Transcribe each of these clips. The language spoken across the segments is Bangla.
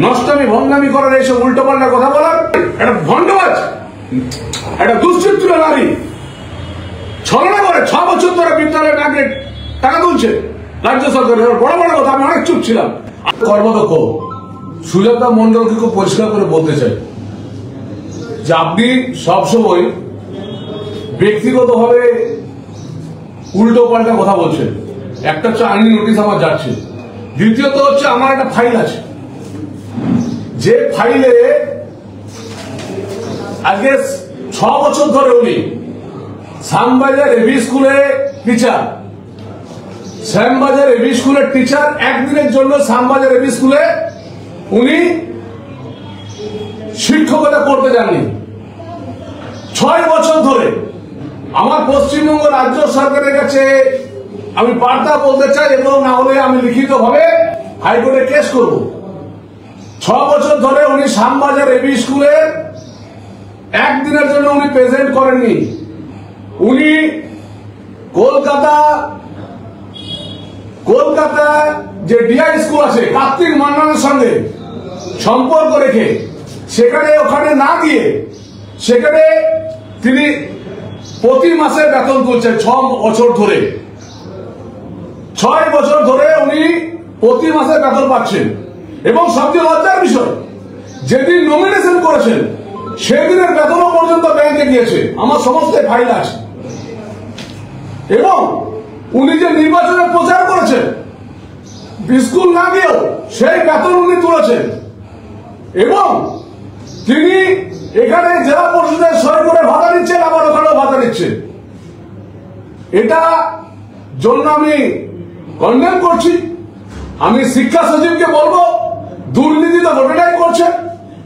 নষ্টমী ভণ্ডামি করার এইসব উল্টোপাল্টা কথা বলার একটা ভণ্ডবাজ, একটা দুশ্চিত্র নারী ছলনা করে 6 বছর ধরে বিদ্যালয়ে নাগরিক টাকা তুলছে রাজ্য সরকারের। বড় বড় কথা, আমি অনেক চুপ ছিলাম। কর্মদক্ষ সুজাতা মন্ডলকে খুব পরিষ্কার করে বলতে চাই যে আপনি সবসময় ব্যক্তিগতভাবে উল্টো পাল্টা কথা বলছেন। একটা হচ্ছে আইনি নোটিশ আমার যাচ্ছে, দ্বিতীয়ত হচ্ছে আমার একটা ফাইল আছে, যে ফাইলে আজকে 6 বছর ধরে উনি শ্যামবাজার এবি স্কুলে টিচার, শ্যামবাজার এবি স্কুলের টিচার, একদিনের জন্য শ্যামবাজার এবি স্কুলে উনি শিক্ষকতা করতে যাননি। 6 বছর ধরে আমার পশ্চিমবঙ্গ রাজ্য সরকারের কাছে আমি বার্তা বলতে চাই, এবং না হলে আমি লিখিতভাবে হাইকোর্টে কেস করব। 6 বছর ধরে উনি শ্যামবাজার এবি স্কুলে একদিনের জন্য উনি প্রেজেন্ট করেননি। উনি কলকাতা যে ডিআই স্কুল আছে কার্তিক মান্নানের সঙ্গে সম্পর্ক রেখে ওখানে না গিয়ে সেখানে তিনি প্রতি মাসে বেতন তুলছেন 6 বছর ধরে। 6 বছর ধরে উনি প্রতি মাসে বেতন পাচ্ছেন, এবং সবচেয়ে লজ্জার বিষয়, যেদিন নমিনেশন করেছেন সেদিনের বেতনও পর্যন্ত ব্যাংকে গিয়েছে। আমার সমস্ত ফাইল আছে। এবং উনি যে নির্বাচনে প্রচার করেছেন স্কুল না গিয়েও সেই বেতন উনি তুলেছেন, এবং তিনি এখানে জেলা পরিষদের সই করে ভাতা নিচ্ছেন, আবার ওখানেও ভাতা নিচ্ছেন। এটা জন্য আমি কন্ডেম করছি। আমি শিক্ষা সচিবকে বলবো, দুর্নীতি তো গোটাটাই করছেন,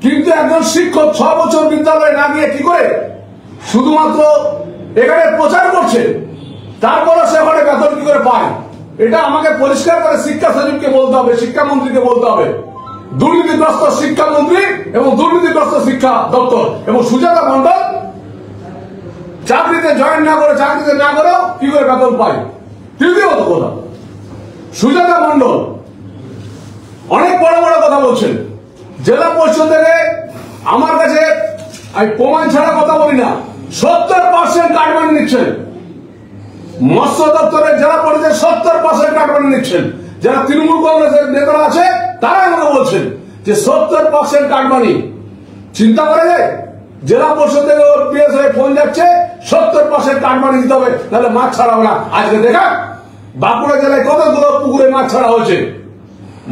কিন্তু একজন শিক্ষক 6 বছর বিদ্যালয়ে না গিয়ে কি করে শুধুমাত্র এখানে প্রচার করছে, তারপরে সে ওখানে বেতন কি করে পায়? এটা আমাকে পরিষ্কার করে শিক্ষা সচিবকে বলতে হবে, শিক্ষামন্ত্রীকে বলতে হবে। দুর্নীতিগ্রস্ত শিক্ষামন্ত্রী এবং দুর্নীতিগ্রস্ত শিক্ষা দপ্তর এবং সুজাতা মন্ডল চাকরিতে জয়েন না করে, চাকরিতে না করেও কি করে বেতন পায়? তৃতীয়ত কথা, সুজাতা মন্ডল অনেক বড় বড় কথা বলছেন। জেলা পরিষদ থেকে আমার কাছে, আমি প্রমাণ ছাড়া কথা বলি না, 70% কাটমানি নিচ্ছেন। মৎস্য দপ্তরের জেলা পরিষদের 70% কাটমানি নিচ্ছেন। যারা তৃণমূল কংগ্রেসের নেতারা আছে তারা আমাকে বলছেন যে 70% কাটমানি। চিন্তা করা যায়? জেলা পরিষদ থেকে ওর পিএস হয়ে ফোন যাচ্ছে, 70% কাটমানি দিতে হবে, তাহলে মাছ ছাড়া হবে না। আজকে দেখা বাঁকুড়া জেলায় কতগুলো পুকুরে মাছ ছাড়া হয়েছে,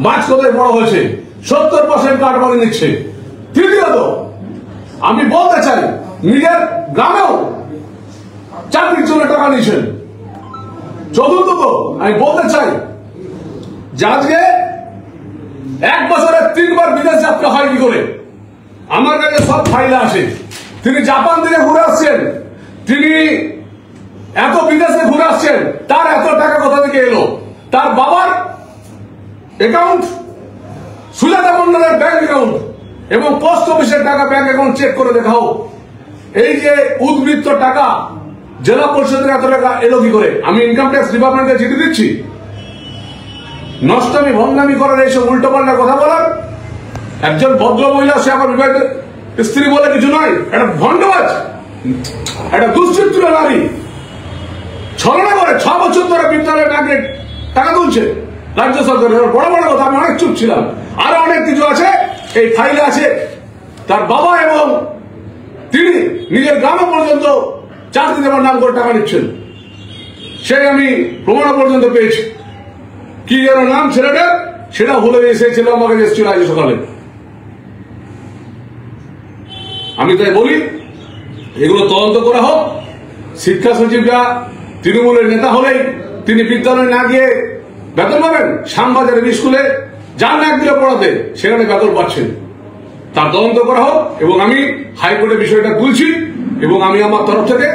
মাছ কোথায় বড় হয়েছে, 70% কাটমানি নিচ্ছে। তৃতীয়ত আমি বলতে চাই, নিজের গ্রামেও চাকরির জন্য টাকা নিয়েছেন। চতুর্থত আমি বলতে চাই যে আজকে 1 বছরে 3 বার বিদেশ যাত্রা হয় কি করে? আমার কাছে সব ফাইল আছে। তিনি জাপান থেকে ঘুরে আসছেন, তিনি এত বিদেশে ঘুরে আসছেন, তার এত টাকা কোথা থেকে এলো? তার বাবার অ্যাকাউন্ট, সুজাতা মন্ডলের ব্যাংক অ্যাকাউন্ট এবং পোস্ট অফিসের টাকা ব্যাংক অ্যাকাউন্ট চেক করে দেখাও। এই যে উদ্বৃত্ত টাকা জেলা পরিষদের এত টাকা এলো কি করে? আমি ইনকাম ট্যাক্স ডিপার্টমেন্টকে চিঠি দিচ্ছি। নষ্টমী ভণ্ডামি করার এইসব উল্টোপাল্টা কথা বলার একজন ভদ্র মহিলা, সে আমার বিবাহিত স্ত্রী বলে কিছু নয়, একটা ভণ্ডবাজ, একটা দুশ্চিত্র নারী ছলনা করে 6 বছর ধরে বিদ্যালয়ে নাগরিক টাকা তুলছে রাজ্য সরকারের। বড় বড় কথা, আমি অনেক চুপ ছিলাম। আরো অনেক কিছু আছে, এই ফাইলে আছে। তার বাবা এবং তিনি নিজের গ্রামে পর্যন্ত চাকরি দেওয়ার নাম করে টাকা নিচ্ছেন, সেই আমি প্রমাণ পর্যন্ত পেয়েছি। কি যেন নাম ছেলেটা, সেটা ভুলে এসেছিল, আমাকে এসেছিল আজ সকালে। আমি তাই বলি, এগুলো তদন্ত করা হোক। শিক্ষা সচিবরা তৃণমূলের নেতা হলেই তিনি বিদ্যালয়ে না গিয়ে বেতন পাবেন। শ্যামবাজার এবি স্কুলে যান একদিকে পড়াতে, সেখানে বেতন পাচ্ছেন। তার তদন্ত করা হোক, এবং আমি হাইকোর্টে বিষয়টা তুলছি, এবং আমি আমার তরফ থেকে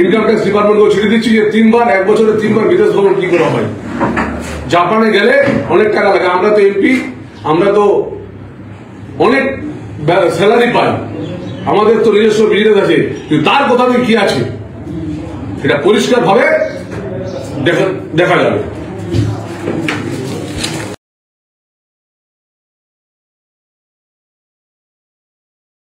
ইনকাম ট্যাক্স ডিপার্টমেন্টকে চিঠি দিচ্ছি যে 3 বার, 1 বছরে 3 বার বিদেশ ভ্রমণ কি করে হয়? জাপানে গেলে অনেক টাকা লাগে। আমরা তো এমপি, আমরা তো অনেক স্যালারি পাই, আমাদের তো নিজস্ব বিজনেস আছে, কিন্তু তার কোথাও কি আছে সেটা পরিষ্কার ভাবে দেখা যাবে।